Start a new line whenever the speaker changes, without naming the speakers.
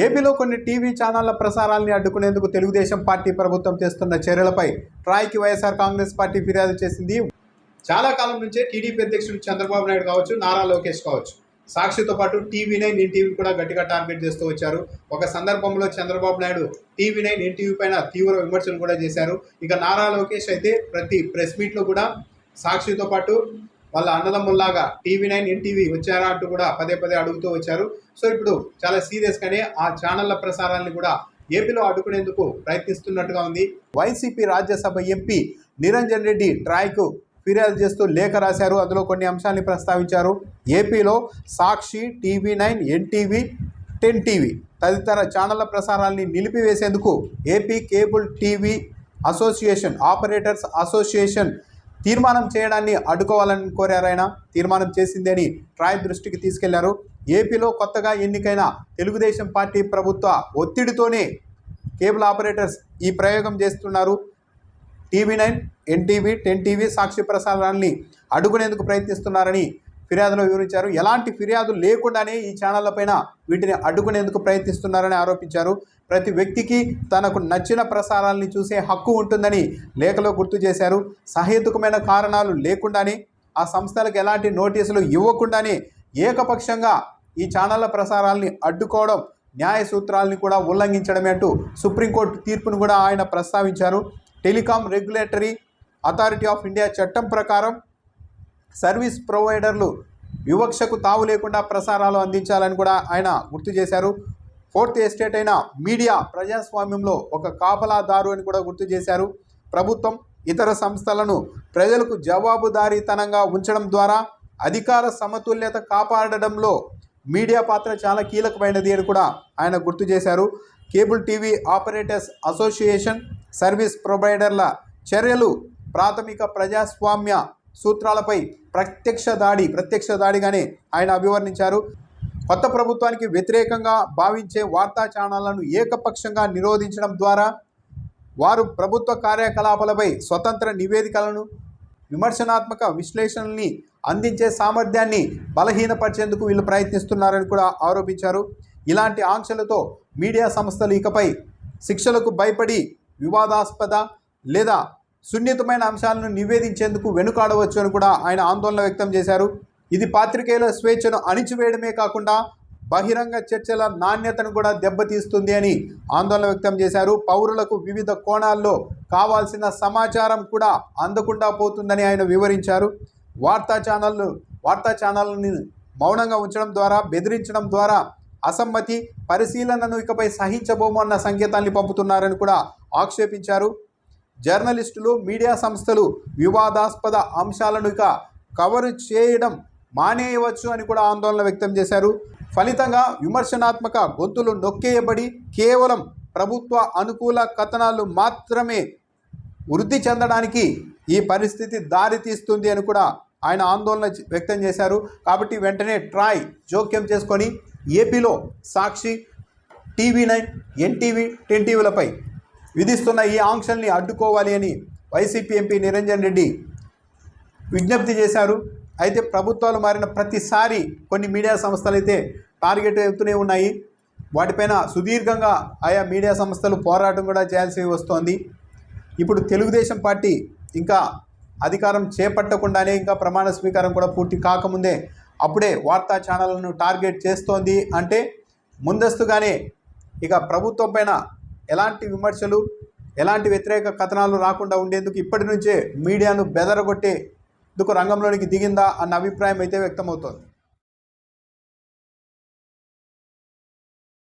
ఏపీలో కొన్ని టీవీ ఛానళ్ల ప్రసారాల్ని అడ్డుకునేందుకు తెలుగుదేశం పార్టీ ప్రభుత్వం చేస్తున్న చర్యలపై ట్రాయ్కి వైఎస్ఆర్ కాంగ్రెస్ పార్టీ ఫిర్యాదు చేసింది. చాలా కాలం నుంచే టీడీపీ అధ్యక్షుడు చంద్రబాబు నాయుడు కావచ్చు, నారా లోకేష్ కావచ్చు, సాక్షితో పాటు టీవీ9 ఎన్టీవీ కూడా గట్టిగా టార్గెట్ చేస్తూ వచ్చారు. ఒక సందర్భంలో చంద్రబాబు నాయుడు టీవీ9 ఎన్టీవీ పైన తీవ్ర విమర్శలు కూడా చేశారు. ఇక నారా లోకేష్ అయితే ప్రతి ప్రెస్ మీట్లో కూడా సాక్షితో పాటు వాళ్ళ అన్నదమ్ముల్లాగా టీవీ9 ఎన్టీవీ వచ్చారా అంటూ కూడా పదే పదే అడుగుతూ వచ్చారు. సో ఇప్పుడు చాలా సీరియస్గానే ఆ ఛానళ్ల ప్రసారాన్ని కూడా ఏపీలో అడ్డుకునేందుకు ప్రయత్నిస్తున్నట్టుగా ఉంది. వైసీపీ రాజ్యసభ ఎంపీ నిరంజన్ రెడ్డి ట్రాయ్కు ఫిర్యాదు చేస్తూ లేఖ రాశారు. అందులో కొన్ని అంశాన్ని ప్రస్తావించారు. ఏపీలో సాక్షి, టీవీ9, ఎన్టీవీ, 10 టీవీ తదితర ఛానళ్ల ప్రసారాన్ని నిలిపివేసేందుకు AP cable TV association, operators association తీర్మానం చేయడాన్ని అడ్డుకోవాలని కోరారు. ఆయన తీర్మానం చేసింది అని ట్రాయ్ దృష్టికి తీసుకెళ్లారు. ఏపీలో కొత్తగా ఎన్నికైన తెలుగుదేశం పార్టీ ప్రభుత్వ ఒత్తిడితోనే కేబుల్ ఆపరేటర్స్ ఈ ప్రయోగం చేస్తున్నారు. టీవీ9, ఎన్టీవీ, 10 టీవీ సాక్షి ప్రసారాన్ని అడ్డుకునేందుకు ప్రయత్నిస్తున్నారని ఫిర్యాదులో వివరించారు. ఎలాంటి ఫిర్యాదు లేకుండానే ఈ ఛానళ్లపైన వీటిని అడ్డుకునేందుకు ప్రయత్నిస్తున్నారని ఆరోపించారు. ప్రతి వ్యక్తికి తనకు నచ్చిన ప్రసారాలని చూసే హక్కు ఉంటుందని లేఖలో గుర్తు చేశారు. సహేతుకమైన కారణాలు లేకుండానే, ఆ సంస్థలకు ఎలాంటి నోటీసులు ఇవ్వకుండానే ఏకపక్షంగా ఈ ఛానళ్ల ప్రసారాలని అడ్డుకోవడం న్యాయ సూత్రాలని కూడా ఉల్లంఘించడమే అంటూ సుప్రీంకోర్టు తీర్పును కూడా ఆయన ప్రస్తావించారు. Telecom regulatory authority of India చట్టం ప్రకారం సర్వీస్ ప్రొవైడర్లు వివక్షకు తావు లేకుండా ప్రసారాలు అందించాలని కూడా ఆయన గుర్తు చేశారు. ఫోర్త్ ఎస్టేట్ అయిన మీడియా ప్రజాస్వామ్యంలో ఒక కాపలాదారు అని కూడా గుర్తు చేశారు. ప్రభుత్వం ఇతర సంస్థలను ప్రజలకు జవాబుదారీతనంగా ఉంచడం ద్వారా అధికార సమతుల్యత కాపాడడంలో మీడియా పాత్ర చాలా కీలకమైనది అని కూడా ఆయన గుర్తు చేశారు. Cable TV operators association, service ప్రొవైడర్ల చర్యలు ప్రాథమిక ప్రజాస్వామ్య సూత్రాలపై ప్రత్యక్ష దాడిగానే ఆయన అభివర్ణించారు. కొత్త ప్రభుత్వానికి వ్యతిరేకంగా భావించే వార్తా ఛానళ్లను ఏకపక్షంగా నిరోధించడం ద్వారా వారు ప్రభుత్వ కార్యకలాపాలపై స్వతంత్ర నివేదికలను, విమర్శనాత్మక విశ్లేషణల్ని అందించే సామర్థ్యాన్ని బలహీనపరిచేందుకు వీళ్ళు ప్రయత్నిస్తున్నారని కూడా ఆరోపించారు. ఇలాంటి ఆంక్షలతో మీడియా సంస్థలు ఇకపై శిక్షలకు భయపడి వివాదాస్పద లేదా సున్నితమైన అంశాలను నివేదించేందుకు వెనుకాడవచ్చు అని కూడా ఆయన ఆందోళన వ్యక్తం చేశారు. ఇది పాత్రికేయుల స్వేచ్ఛను అణిచివేయడమే కాకుండా బహిరంగ చర్చల నాణ్యతను కూడా దెబ్బతీస్తుంది అని ఆందోళన వ్యక్తం చేశారు. పౌరులకు వివిధ కోణాల్లో కావాల్సిన సమాచారం కూడా అందకుండా పోతుందని ఆయన వివరించారు. వార్తా ఛానళ్ళని మౌనంగా ఉంచడం ద్వారా, బెదిరించడం ద్వారా అసమ్మతి, పరిశీలనను ఇకపై సహించబోము అన్న సంకేతాన్ని పంపుతున్నారని కూడా ఆక్షేపించారు. జర్నలిస్టులు, మీడియా సంస్థలు వివాదాస్పద అంశాలను ఇక కవర్ చేయడం మానేయవచ్చు అని కూడా ఆందోళన వ్యక్తం చేశారు. ఫలితంగా విమర్శనాత్మక గొంతులు నొక్కేయబడి కేవలం ప్రభుత్వ అనుకూల కథనాలు మాత్రమే వృద్ధి చెందడానికి ఈ పరిస్థితి దారితీస్తుంది అని కూడా ఆయన ఆందోళన వ్యక్తం చేశారు. కాబట్టి వెంటనే ట్రాయ్ జోక్యం చేసుకొని ఏపీలో సాక్షి, టీవీ9, ఎన్టీవీ, 10 టీవీలపై విధిస్తున్న ఈ ఆంక్షల్ని అడ్డుకోవాలి అని వైసీపీ ఎంపీ నిరంజన్ రెడ్డి విజ్ఞప్తి చేశారు. అయితే ప్రభుత్వాలు మారిన ప్రతిసారి కొన్ని మీడియా సంస్థలు అయితే టార్గెట్ అవుతూనే ఉన్నాయి. వాటిపైన సుదీర్ఘంగా ఆయా మీడియా సంస్థలు పోరాటం కూడా చేయాల్సి వస్తోంది. ఇప్పుడు తెలుగుదేశం పార్టీ ఇంకా అధికారం చేపట్టకుండానే, ఇంకా ప్రమాణ స్వీకారం కూడా పూర్తి కాకముందే అప్పుడే వార్తా ఛానళ్లను టార్గెట్ చేస్తోంది అంటే ముందస్తుగానే ఇక ప్రభుత్వం పైన ఎలాంటి విమర్శలు, ఎలాంటి వ్యతిరేక కథనాలు రాకుండా ఉండేందుకు ఇప్పటి నుంచే మీడియాను బెదరగొట్టేందుకు రంగంలోనికి దిగిందా అన్న అభిప్రాయం అయితే వ్యక్తమవుతోంది.